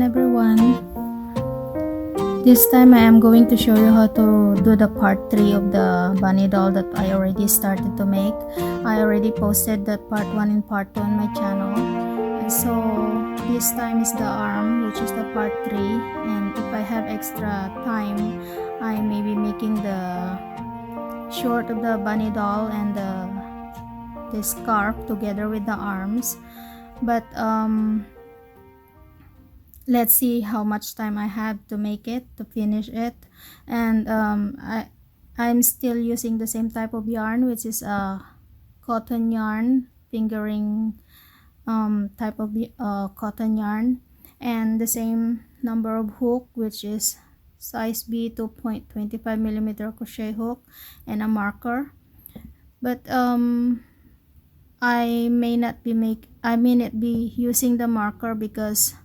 everyone. This time I am going to show you how to do the part 3 of the bunny doll that I already started to make. I already posted that part 1 and part 2 on my channel. And so this time is the arm, which is the part 3, and if I have extra time, I may be making the short of the bunny doll and the scarf together with the arms. But let's see how much time I have to make it, to finish it. And I'm still using the same type of yarn, which is a cotton yarn, fingering type of cotton yarn, and the same number of hook, which is size B 2.25mm crochet hook, and a marker. But I may not be using the marker because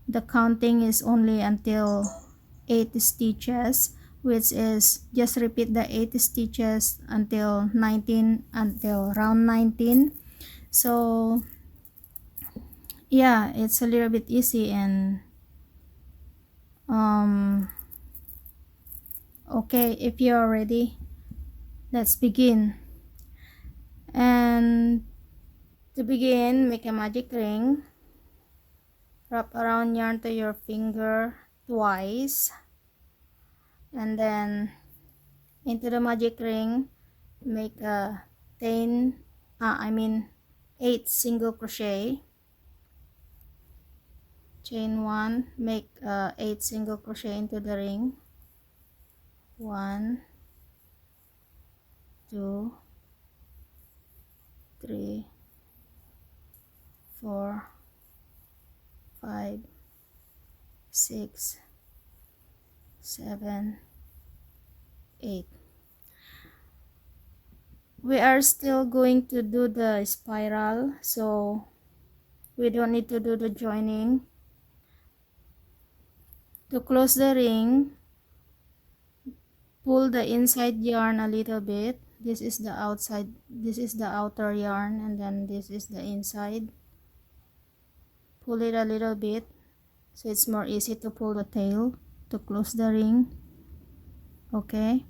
the counting is only until 8 stitches, which is just repeat the 8 stitches until round 19. So yeah, it's a little bit easy. And okay, if you're ready, let's begin. And to begin, make a magic ring. Wrap around yarn to your finger twice, and then into the magic ring make a 8 single crochet. Chain 1, make 8 single crochet into the ring. 1, 2, 3, 4, 5, 6, 7, 8. We are still going to do the spiral, so we don't need to do the joining. To close the ring, pull the inside yarn a little bit. This is the outside, this is the outer yarn, and then this is the inside. Pull it a little bit so it's more easy to pull the tail to close the ring. Okay,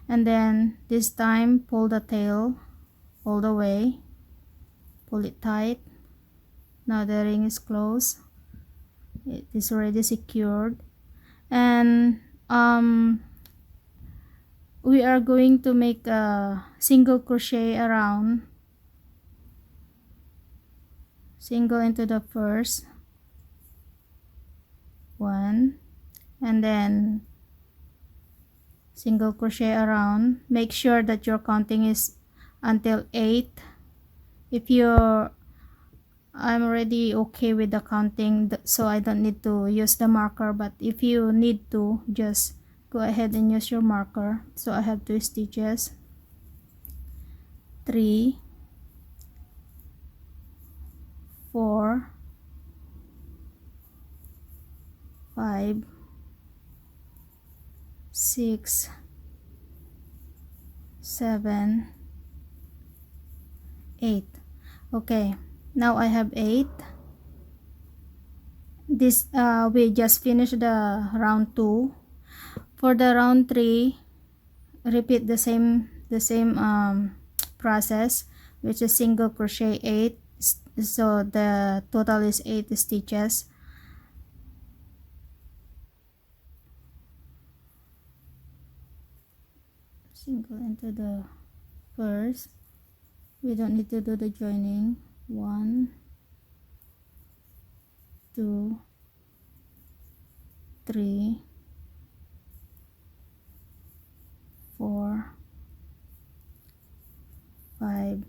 and then this time pull the tail all the way, pull it tight. Now the ring is closed, it is already secured. And we are going to make a single crochet around, single into the first one, and then single crochet around. Make sure that your counting is until 8. If I'm already okay with the counting, so I don't need to use the marker, but if you need to, just go ahead and use your marker. So I have 2 stitches, 3, 4, 5, 6, 7, 8. Okay, now I have 8. This we just finished the round 2. For the round 3, repeat the same process, which is single crochet 8. So the total is 8 stitches. Single into the first. We don't need to do the joining. 1, 2, 3, 4, 5,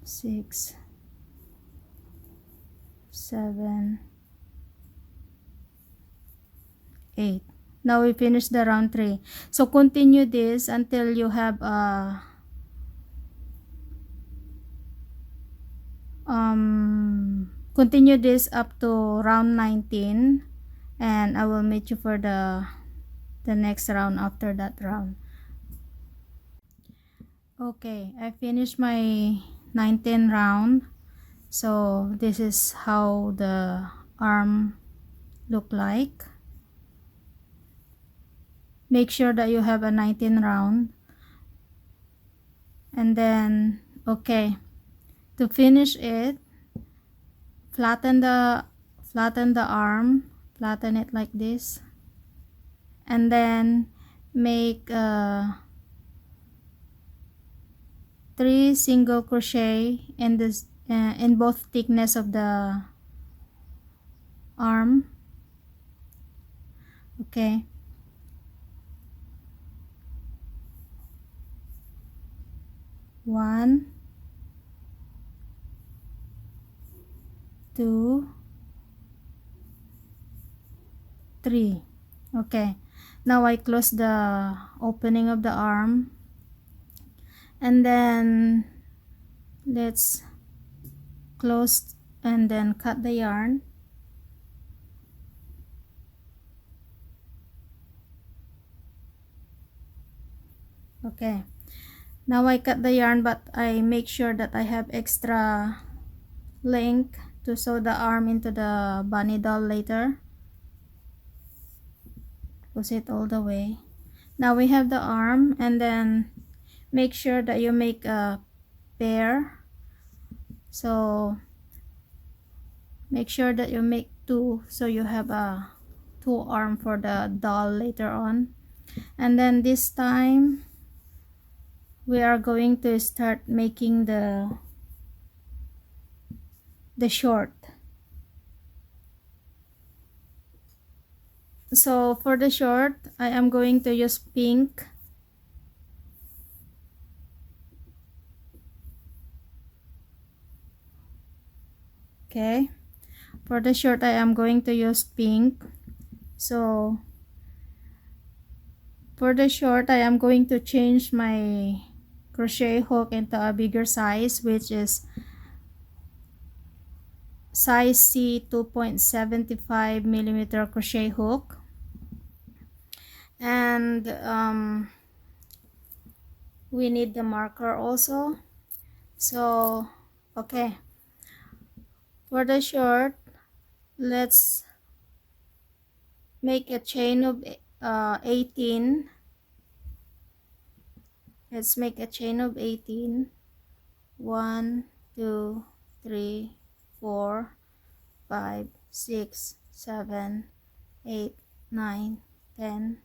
6, 7, 8. Now we finish the round 3. So continue this until you have continue this up to round 19, and I will meet you for the next round after that round. Okay, I finished my 19th round. So this is how the arm look like. Make sure that you have a 19 round. And then, okay, to finish it, flatten the arm, flatten it like this, and then make 3 single crochet in this in both thickness of the arm. Okay, one, two, three. Okay, now I close the opening of the arm, and then let's close and then cut the yarn. Okay, now I cut the yarn, but I make sure that I have extra length to sew the arm into the bunny doll later. Push it all the way. Now we have the arm, and then make sure that you make a pair. So make sure that you make 2, so you have a 2 arm for the doll later on. And then this time we are going to start making the short. So for the short, I am going to use pink. Okay, for the short I am going to use pink. So for the short I am going to change my crochet hook into a bigger size, which is size C 2.75 millimeter crochet hook. And we need the marker also. So okay, for the short, let's make a chain of 18. Let's make a chain of 18. 1, 2, 3, 4, 5, 6, 7, 8, 9, 10,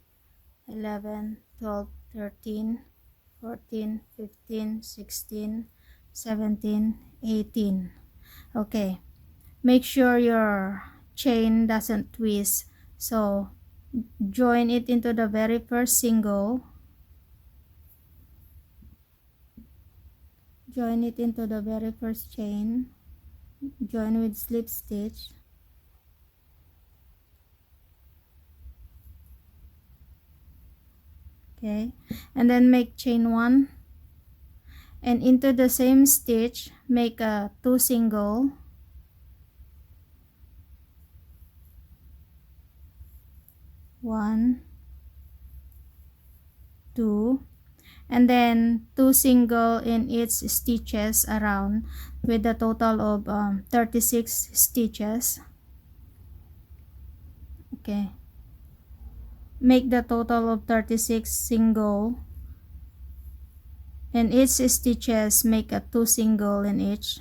11, 12, 13, 14, 15, 16, 17, 18. Okay, make sure your chain doesn't twist, so join it into the very first single, join it into the very first chain, join with slip stitch. Okay, and then make chain 1, and into the same stitch make a 2 single, 1, 2, and then 2 single in each stitches around, with a total of 36 stitches. Okay, make the total of 36 single in each stitches, make a 2 single in each.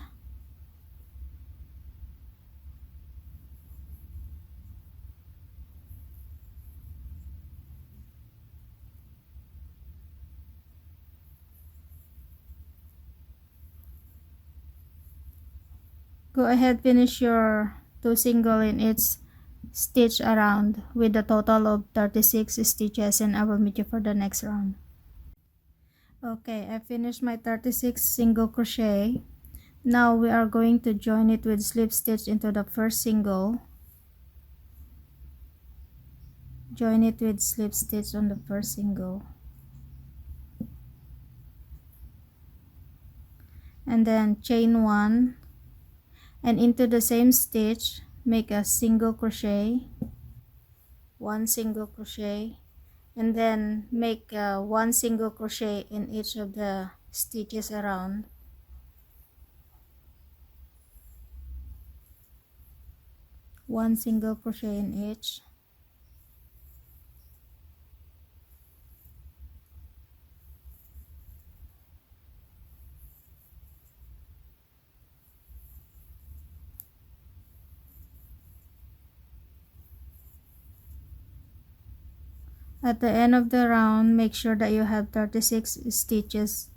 Go ahead, finish your 2 single in each stitch around with a total of 36 stitches, and I will meet you for the next round. Okay, I finished my 36 single crochet. Now we are going to join it with slip stitch into the first single. Join it with slip stitch on the first single, and then chain 1, and into the same stitch make a single crochet, 1 single crochet, and then make 1 single crochet in each of the stitches around. 1 single crochet in each. At the end of the round, make sure that you have 36 stitches.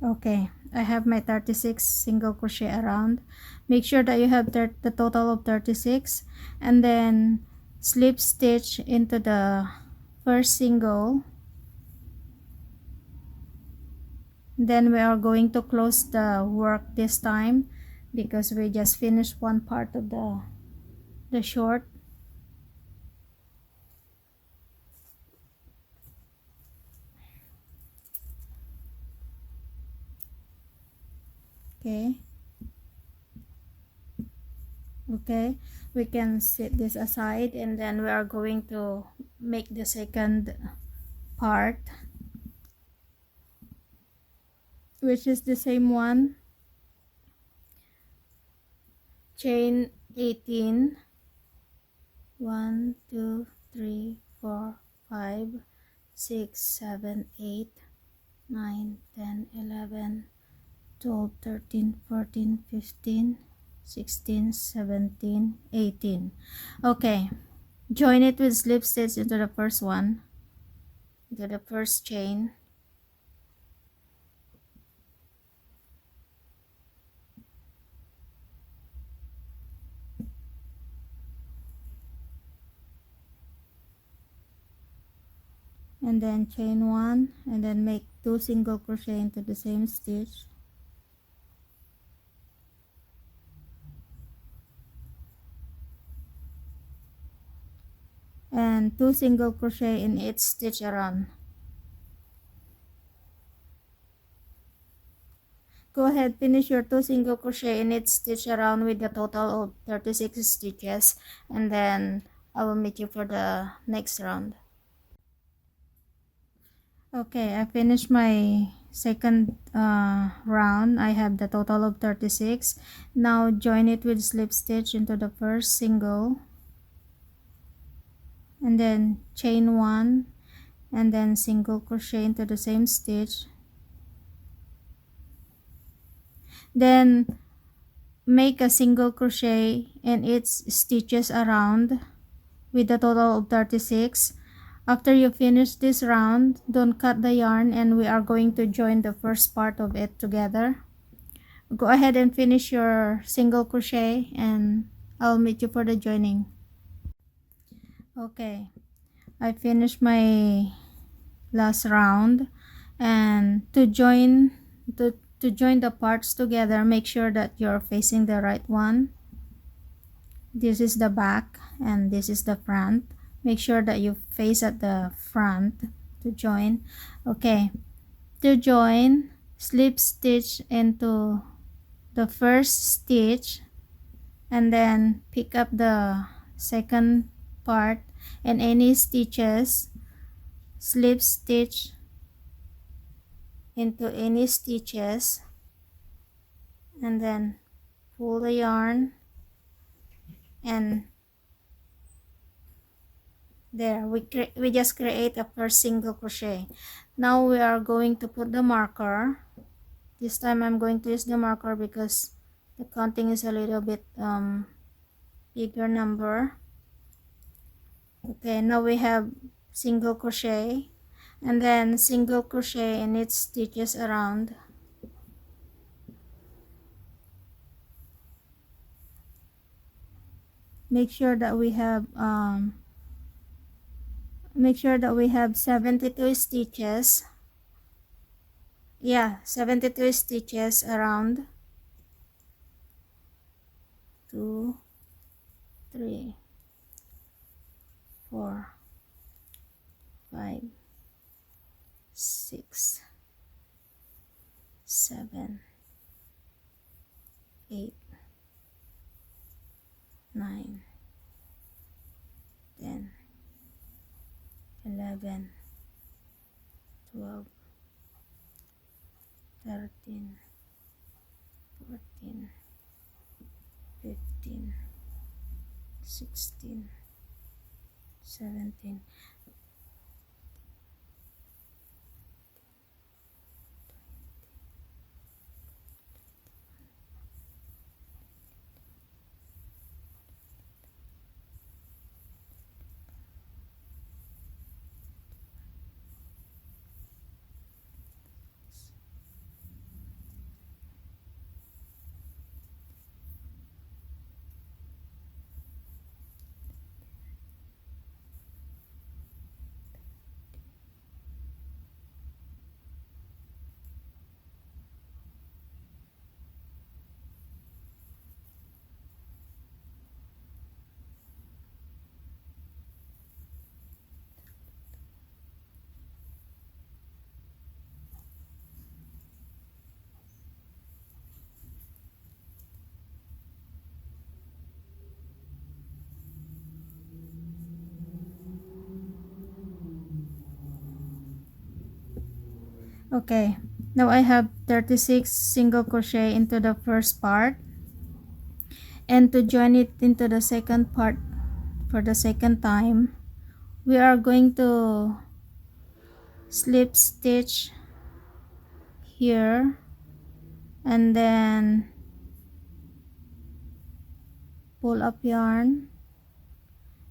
Okay, I have my 36 single crochet around. Make sure that you have the total of 36, and then slip stitch into the first single. Then we are going to close the work this time because we just finished one part of the short. Okay, we can set this aside, and then we are going to make the second part, which is the same one. Chain 18, 1 2 3 4 5 6 7 8 9 10 11 12 13 14 15 16 17 18. Okay, join it with slip stitch into the first one, into the first chain, and then chain 1, and then make 2 single crochet into the same stitch, and 2 single crochet in each stitch around. Go ahead, finish your 2 single crochet in each stitch around with a total of 36 stitches, and then I will meet you for the next round. Okay, I finished my second round. I have the total of 36. Now join it with slip stitch into the first single, and then chain 1, and then single crochet into the same stitch. Then make a single crochet in each stitches around with a total of 36. After you finish this round, don't cut the yarn, and we are going to join the first part of it together. Go ahead and finish your single crochet, and I'll meet you for the joining. Okay, I finished my last round, and to join the parts together, make sure that you're facing the right one. This is the back and this is the front. Make sure that you face at the front to join. Okay, to join, slip stitch into the first stitch, and then pick up the second part, and any stitches, slip stitch into any stitches, and then pull the yarn, and there we just create a first single crochet. Now we are going to put the marker This time I'm going to use the marker because the counting is a little bit bigger number. Okay, now we have single crochet and then single crochet in each stitches around. Make sure that we have 72 stitches. Yeah, 72 stitches around. 2, 3, 4, 5, 6, 7, 8, 9, 10, 11, 12, 13, 14, 15, 16, 17. Okay, now I have 36 single crochet into the first part, and to join it into the second part for the second time, we are going to slip stitch here and then pull up yarn,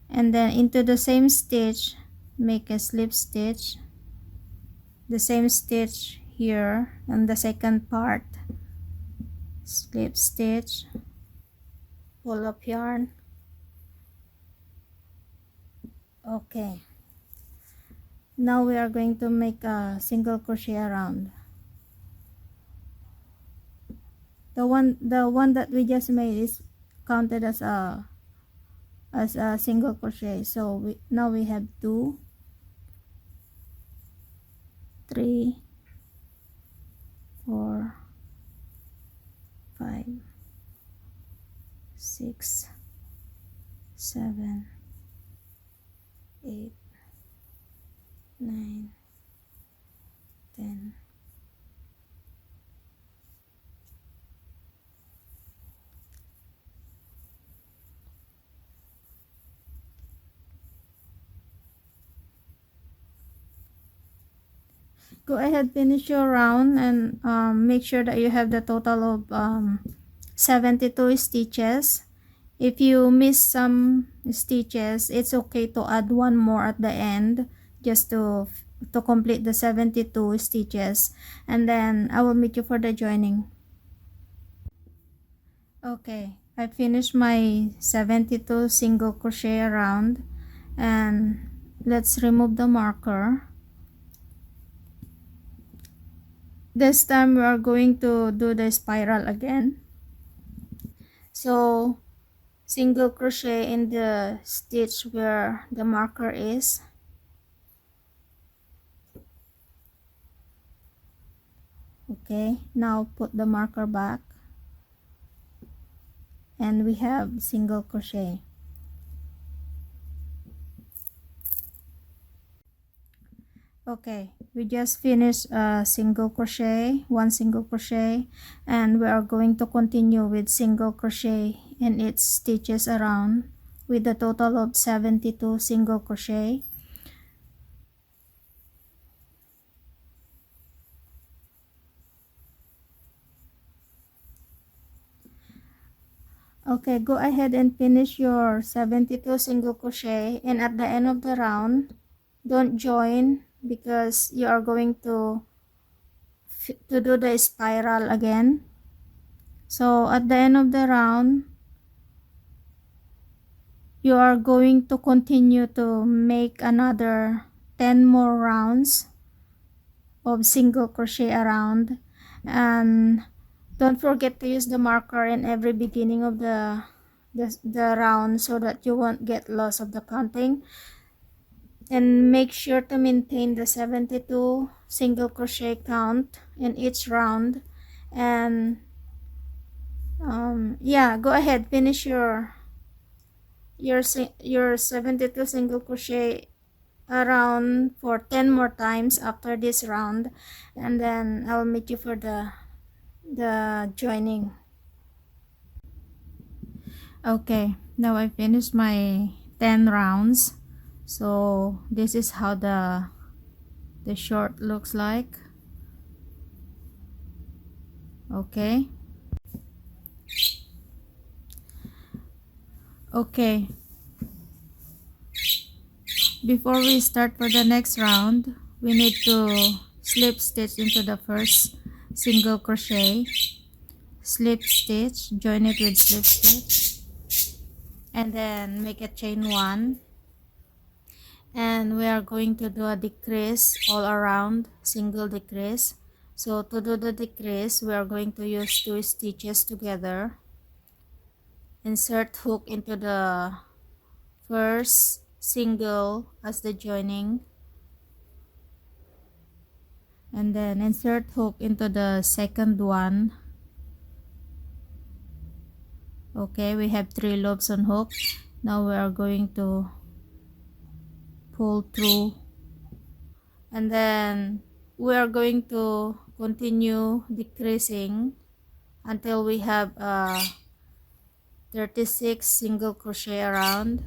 and then into the same stitch make a slip stitch, the same stitch here on the second part, slip stitch, pull up yarn. Okay, now we are going to make a single crochet around the one that we just made is counted as a single crochet. So now we have 2, 3, 4, 5, 6, 7, 8, 9, 10. Go ahead, finish your round, and make sure that you have the total of 72 stitches. If you miss some stitches, it's okay to add one more at the end just to complete the 72 stitches, and then I will meet you for the joining. Okay, I finished my 72 single crochet around, and let's remove the marker. This time we are going to do the spiral again. So single crochet in the stitch where the marker is. Okay, now put the marker back, and we have single crochet. Okay, we just finished a single crochet, one single crochet, and we are going to continue with single crochet in its stitches around with a total of 72 single crochet. Okay, go ahead and finish your 72 single crochet, and at the end of the round, don't join because you are going to do the spiral again. So at the end of the round, you are going to continue to make another 10 more rounds of single crochet around, and don't forget to use the marker in every beginning of the round so that you won't get lost of the counting, and make sure to maintain the 72 single crochet count in each round. And yeah, go ahead, finish your 72 single crochet around for 10 more times after this round, and then I'll meet you for the joining. Okay, now I finished my 10 rounds. So this is how the short looks like. Okay. Okay, before we start for the next round, we need to slip stitch into the first single crochet, slip stitch, join it with slip stitch, and then make a chain 1, and we are going to do a decrease all around, single decrease. So to do the decrease, we are going to use 2 stitches together, insert hook into the first single as the joining, and then insert hook into the second one. Okay, we have 3 loops on hook. Now we are going to pull through, and then we are going to continue decreasing until we have 36 single crochet around.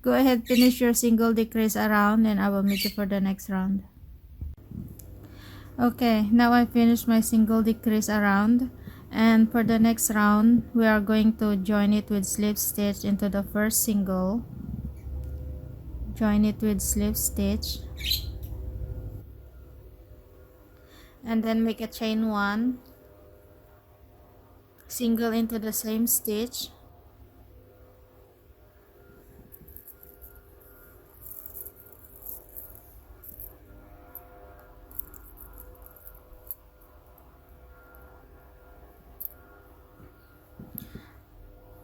Go ahead, finish your single decrease around, and I will meet you for the next round. Okay, now I finished my single decrease around, and for the next round we are going to join it with slip stitch into the first single, join it with slip stitch, and then make a chain 1, single into the same stitch,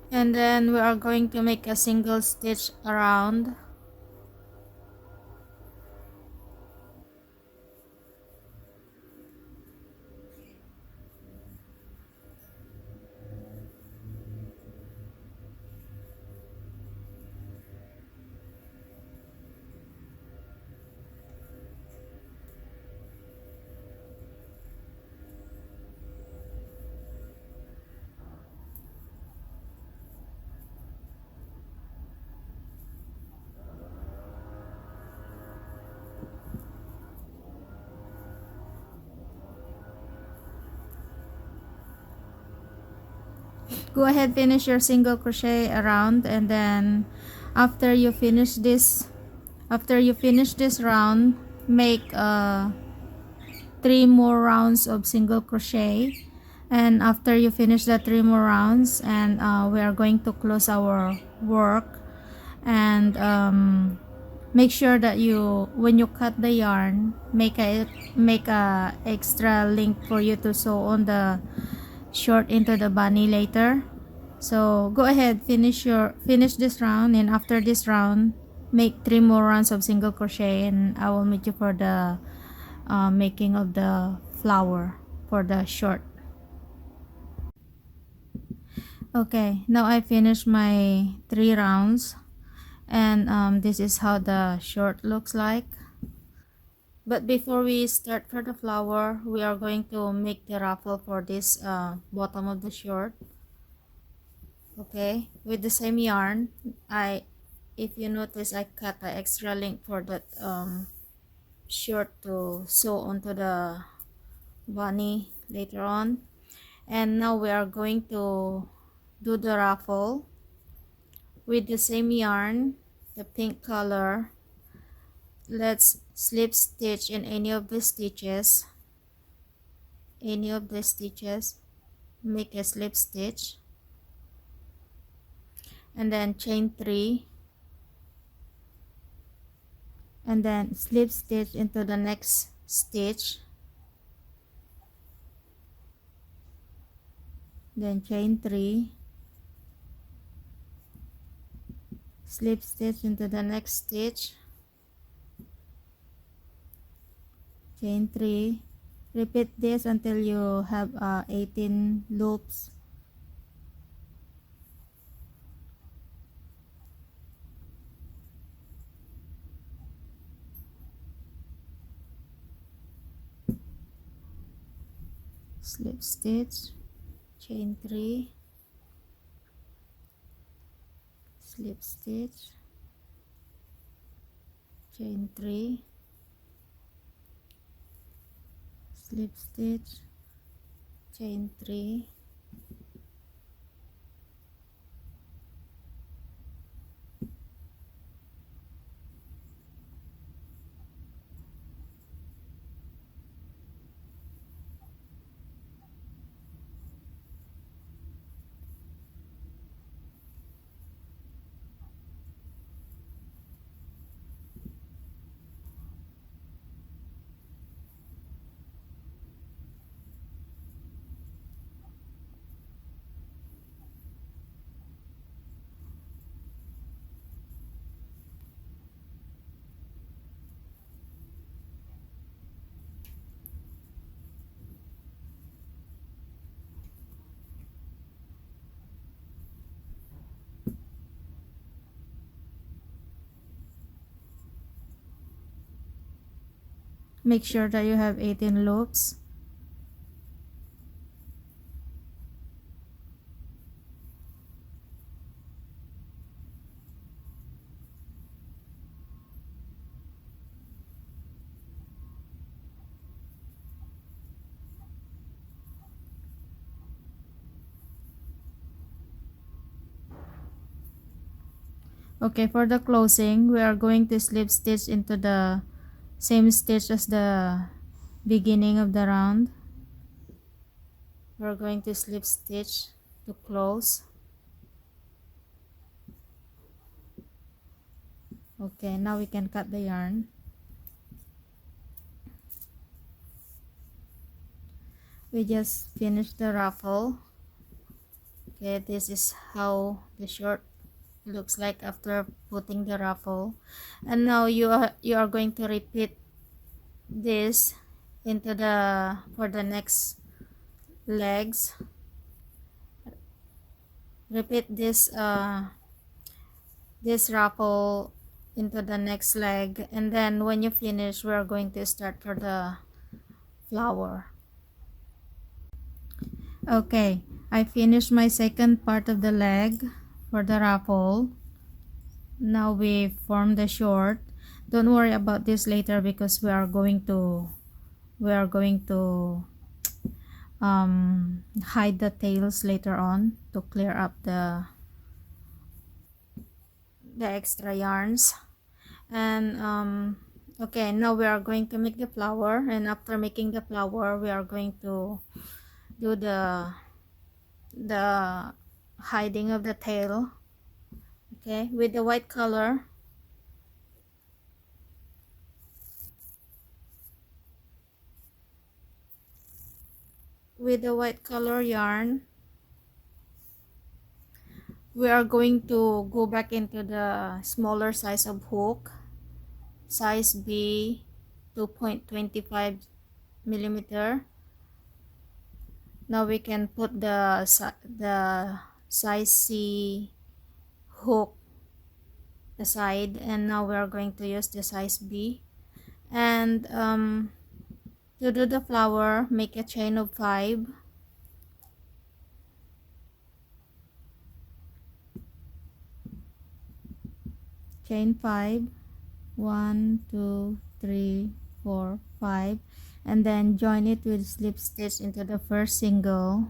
and then we are going to make a single stitch around, go ahead, finish your single crochet around, and then after you finish this round, make 3 more rounds of single crochet, and after you finish the 3 more rounds, and we are going to close our work, and make sure that you, when you cut the yarn, make a extra link for you to sew on the short into the bunny later. So go ahead, finish this round, and after this round make 3 more rounds of single crochet, and I will meet you for the making of the flower for the short. Okay, now I finished my 3 rounds, and this is how the short looks like. But before we start for the flower, we are going to make the ruffle for this bottom of the short. Okay, with the same yarn, if you notice, I cut the extra length for that short to sew onto the bunny later on. And now we are going to do the ruffle with the same yarn, the pink color. Let's slip stitch in any of the stitches, make a slip stitch, and then chain 3, and then slip stitch into the next stitch, then chain 3, slip stitch into the next stitch, chain 3. Repeat this until you have 18 loops. Slip stitch, chain 3, slip stitch, chain 3, slip stitch, chain 3, make sure that you have 18 loops. Okay, for the closing, we are going to slip stitch into the same stitch as the beginning of the round. We're going to slip stitch to close. Okay, now we can cut the yarn. We just finished the ruffle. Okay, this is how the short looks like after putting the ruffle. And now you are going to repeat this into the for the next legs. Repeat this ruffle into the next leg, and then when you finish, we are going to start for the flower. Okay, I finished my second part of the leg for the ruffle. Now we form the short. Don't worry about this later because we are going to hide the tails later on to clear up the extra yarns. And okay, now we are going to make the flower, and after making the flower, we are going to do the hiding of the tail. Okay, with the white color. With the white color yarn, we are going to go back into the smaller size of hook, size B, 2.25 millimeter. Now we can put the size C hook the side, and now we are going to use the size B. And to do the flower, make a chain of 5. Chain 5, 1, 2, 3, 4, 5, and then join it with slip stitch into the first single.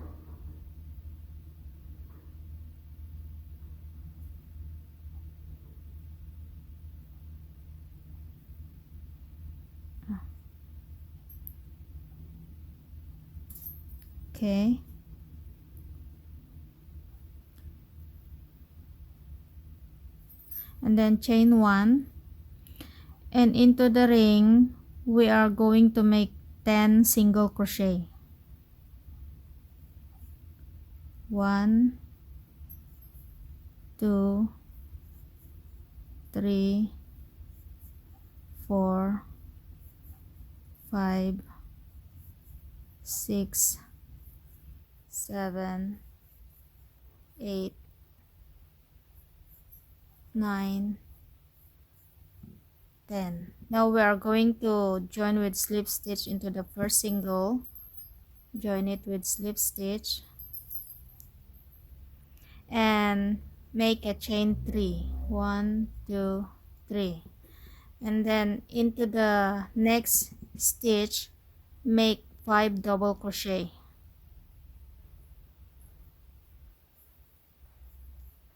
Okay, and then chain 1, and into the ring we are going to make 10 single crochet. 1, 2, 3, 4, 5, 6, 7, 8, 9, 10. Now we are going to join with slip stitch into the first single. Join it with slip stitch and make a chain 3. 1, 2, 3. And then into the next stitch, make 5 double crochet.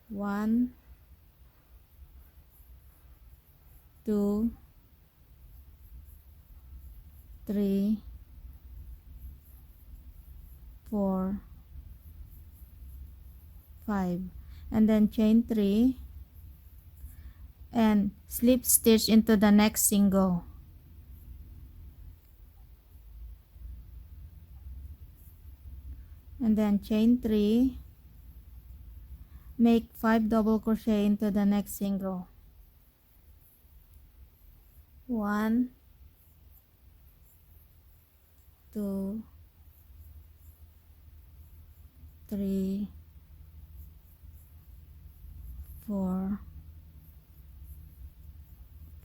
1, 2, 3, 4, 5, and then chain 3 and slip stitch into the next single. And then chain 3, make 5 double crochet into the next single. 1, 2, 3, 4,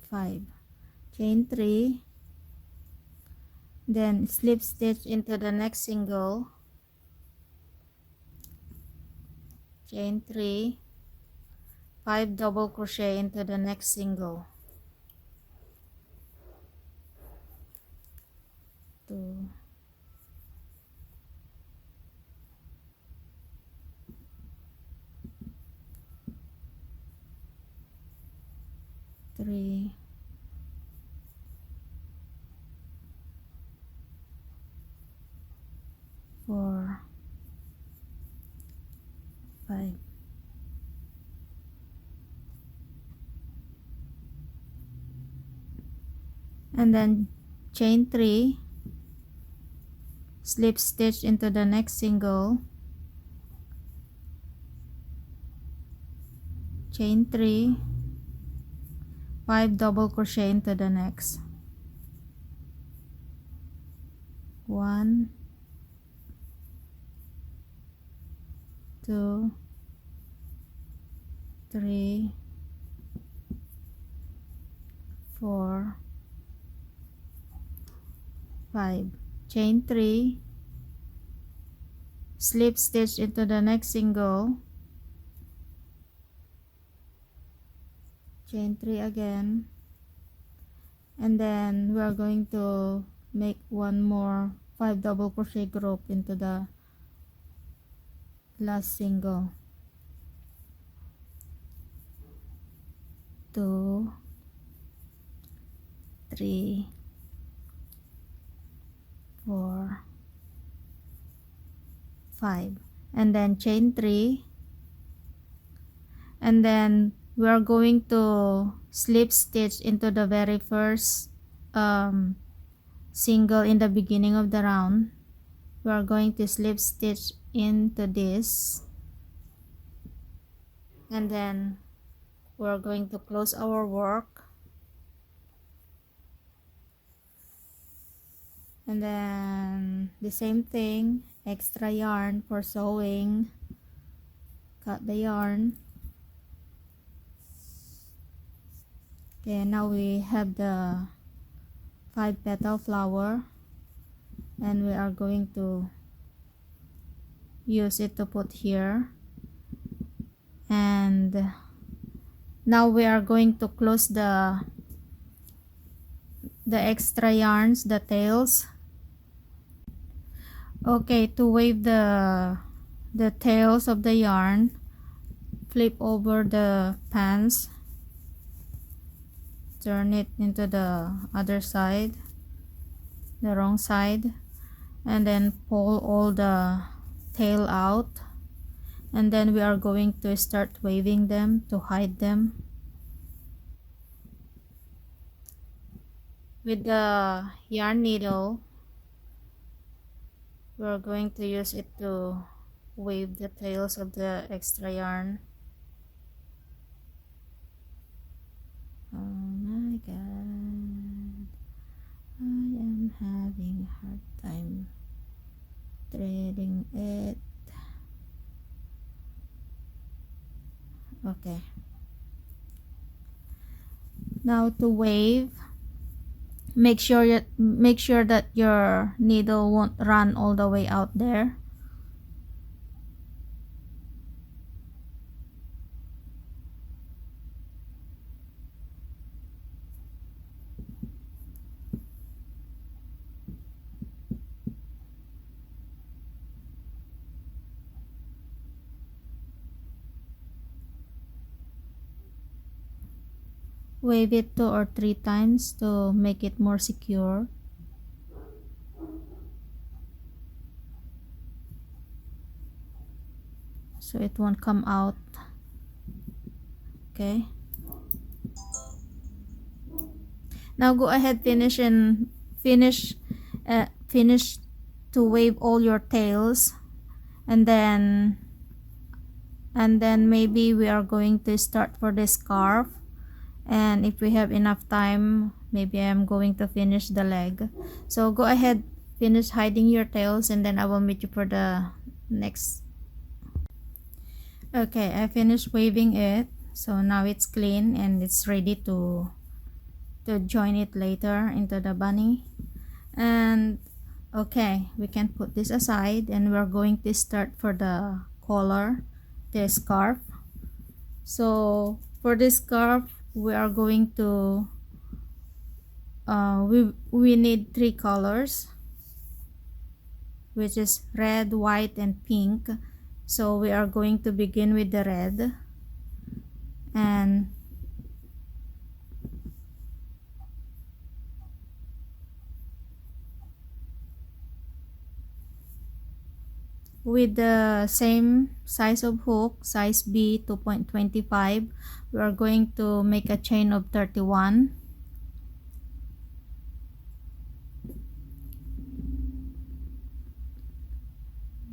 5. Chain 3, then slip stitch into the next single. Chain 3, 5 double crochet into the next single. 2, 3, 4, 5. And then chain 3, slip stitch into the next single. Chain 3, 5 double crochet into the next. 1, 2, 3, 4, 5. Chain 3, slip stitch into the next single. Chain 3 again, and then we are going to make one more 5 double crochet group into the last single. 2, 3, 4, 5, and then chain 3, and then we are going to slip stitch into the very first single in the beginning of the round. We are going to slip stitch into this, and then we're going to close our work, and then the same thing, extra yarn for sewing. cut the yarn. Okay, now we have the 5-petal flower, and we are going to use it to put here. And now we are going to close the extra yarns, the tails. Okay, to wave the tails of the yarn, flip over the pants, turn it into the other side, the wrong side, and then pull all the tail out, and then we are going to start waving them to hide them. With the yarn needle, we're going to use it to wave the tails of the extra yarn. Oh my god, I am having a hard time threading it. Okay, now to wave, make sure that your needle won't run all the way out there. Wave it 2 or 3 times to make it more secure. So it won't come out. Okay. Now go ahead, finish to wave all your tails, and then maybe we are going to start for the scarf, and if we have enough time, maybe I'm going to finish the leg. So go ahead, finish hiding your tails, and then I will meet you for the next. Okay, I finished waving it, so now it's clean and it's ready to join it later into the bunny. And okay, we can put this aside, and we're going to start for the collar, the scarf. So for this scarf, we are going to we need 3 colors, which is red, white, and pink. So we are going to begin with the red, and with the same size of hook, size B 2.25, we are going to make a chain of 31.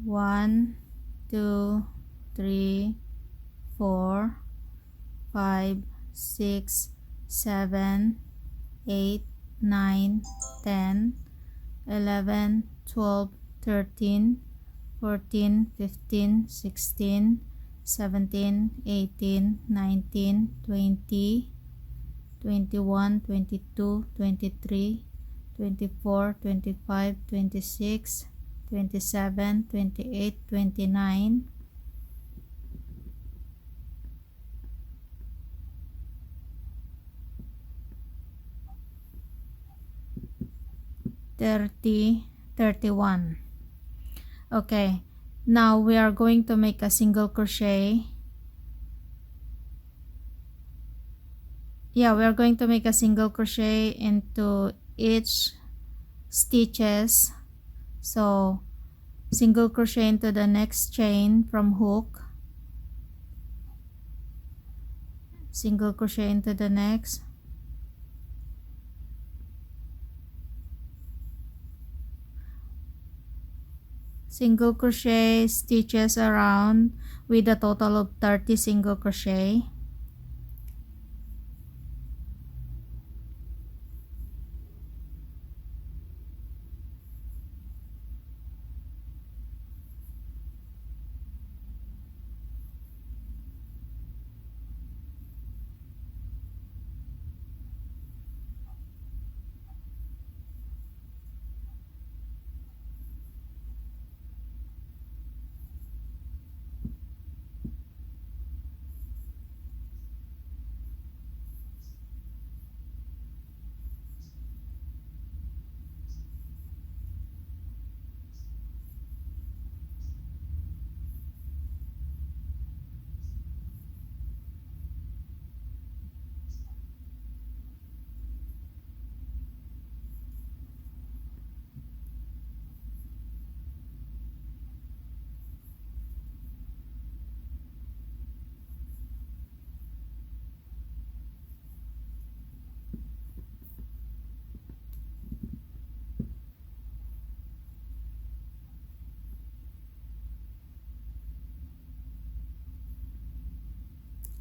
One, 2, 3, 4, 5, 6, 7, 8, 9, 10, 11, 12, 13, 14, 15, 16, 17, 18, 19, 20, 21, 22, 23, 24, 25, 26, 27, 28, 29, 30, 31. Okay, now we are going to make a single crochet. Yeah, we are going to make a single crochet into each stitches. So single crochet into the next chain from hook, single crochet into the next, single crochet stitches around with a total of 30 single crochet.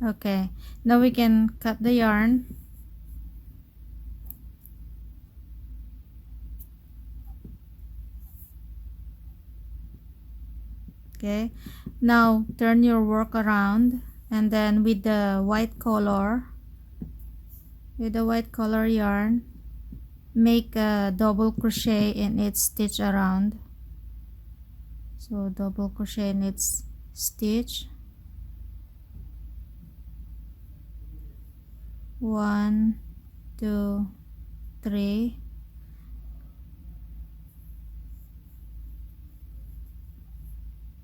Okay, now we can cut the yarn. Okay, now turn your work around, and then with the white color yarn, make a double crochet in each stitch around. So double crochet in each stitch. 1, 2, 3.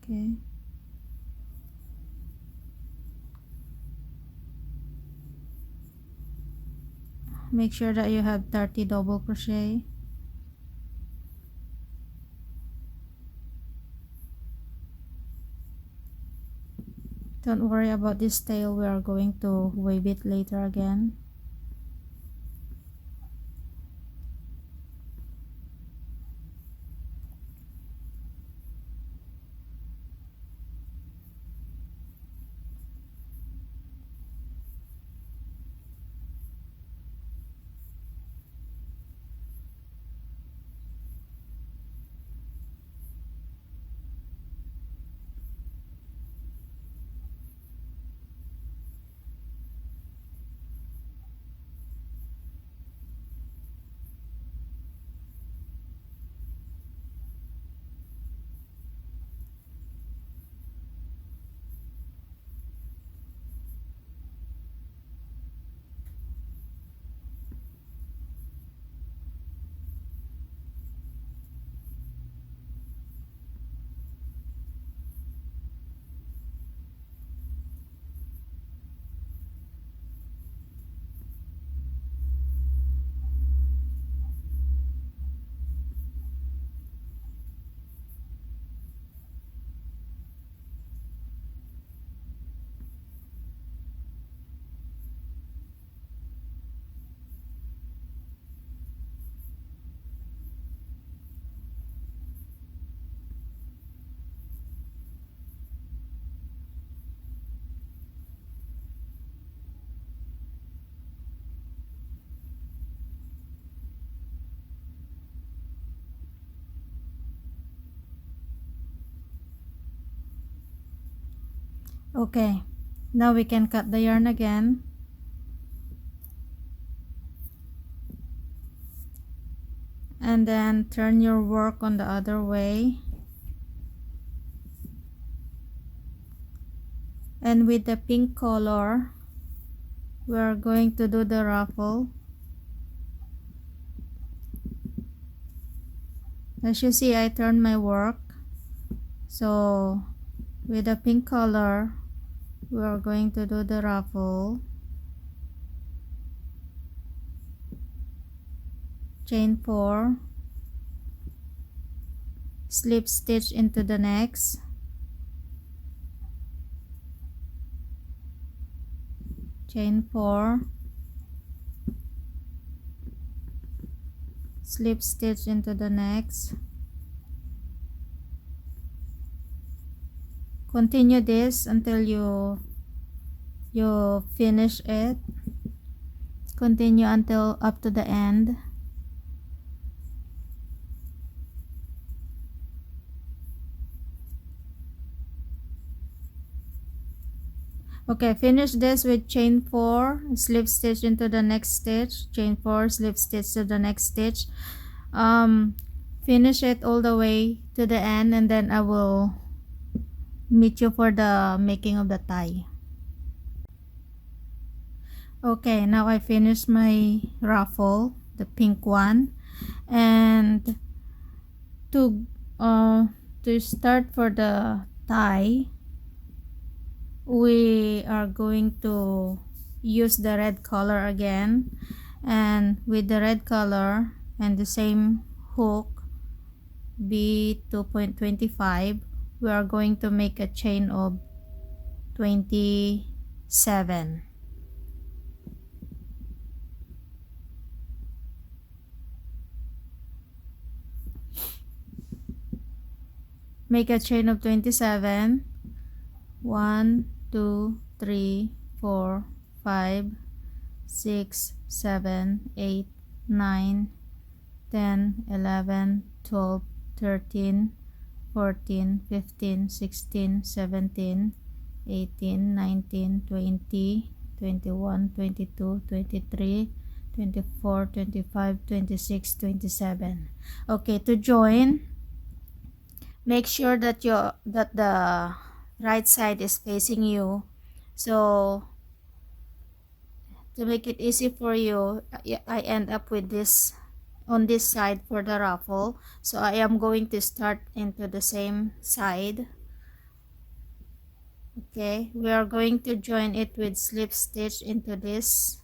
Okay. Make sure that you have 30 double crochet. Don't worry about this tail, we are going to wave it later again. Okay, now we can cut the yarn again. And then turn your work on the other way. And with the pink color, we're going to do the ruffle. As you see, I turned my work. So with the pink color, we are going to do the ruffle. Chain 4, slip stitch into the next, chain 4, slip stitch into the next. Continue this until you finish it. Continue until up to the end. Okay, finish this with chain 4, slip stitch into the next stitch, chain 4, slip stitch to the next stitch. Finish it all the way to the end, and then I will meet you for the making of the tie. Okay, now I finished my ruffle, the pink one, and to start for the tie, we are going to use the red color again, and with the red color and the same hook B2.25, we are going to make a chain of 27. Make a chain of 27. 1, 2, 3, 4, 5, 6, 7, 8, 9, 10, 11, 12, 13, 14, 15, 16, 17, 18, 19, 20, 21, 22, 23, 24, 25, 26, 27. Okay, to join, make sure that the right side is facing you. So to make it easy for you, I end up with this on this side for the ruffle. So I am going to start into the same side. Okay, we are going to join it with slip stitch into this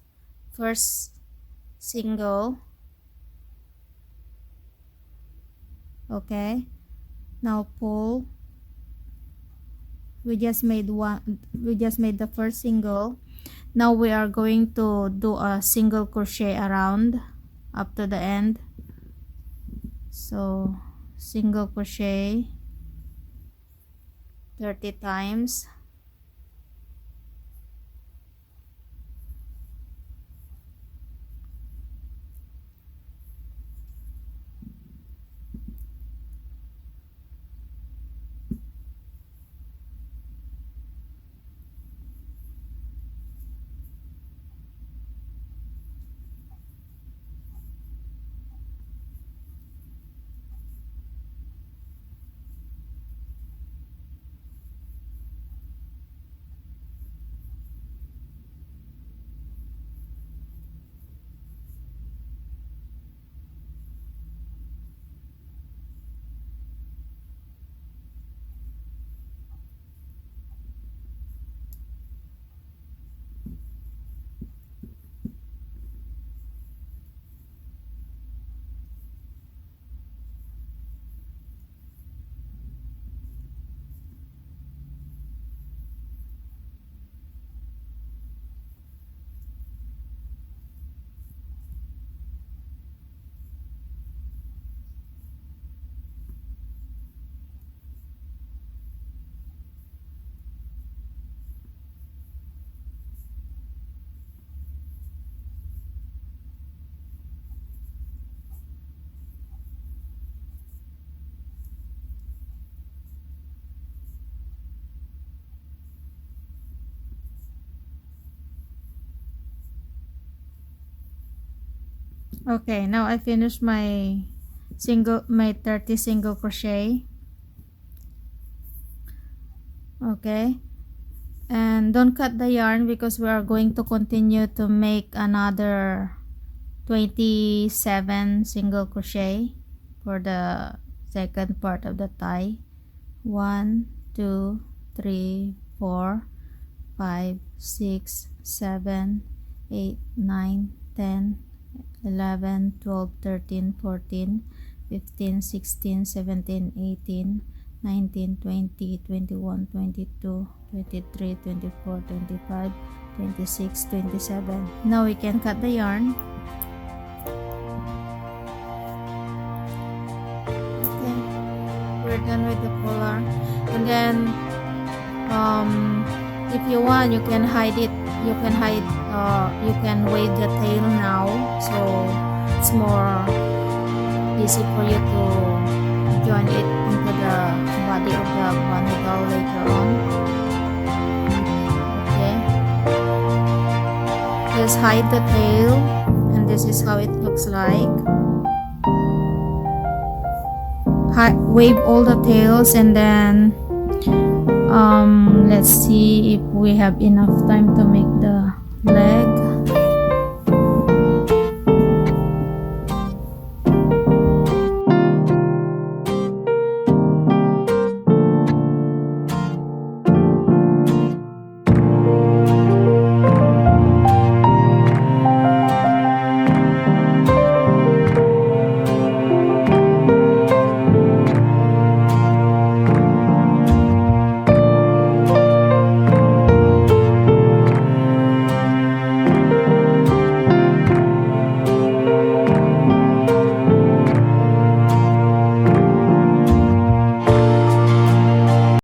first single. Okay, now pull. We just made the first single. Now we are going to do a single crochet around up to the end. So single crochet 30 times. Okay, now I finished my 30 single crochet. Okay, and don't cut the yarn because we are going to continue to make another 27 single crochet for the second part of the tie. 1, 2, 3, 4, 5, 6, 7, 8, 9, 10, 11, 12, 13, 14, 15, 16, 17, 18, 19, 20, 21, 22, 23, 24, 25, 26, 27. Now we can cut the yarn. Okay, we're done with the collar. And then if you want, you can hide it. You can wave the tail now, so it's more easy for you to join it into the body of the bunny doll later on. Okay, just hide the tail, and this is how it looks like. Wave all the tails, and then let's see if we have enough time to make the leg.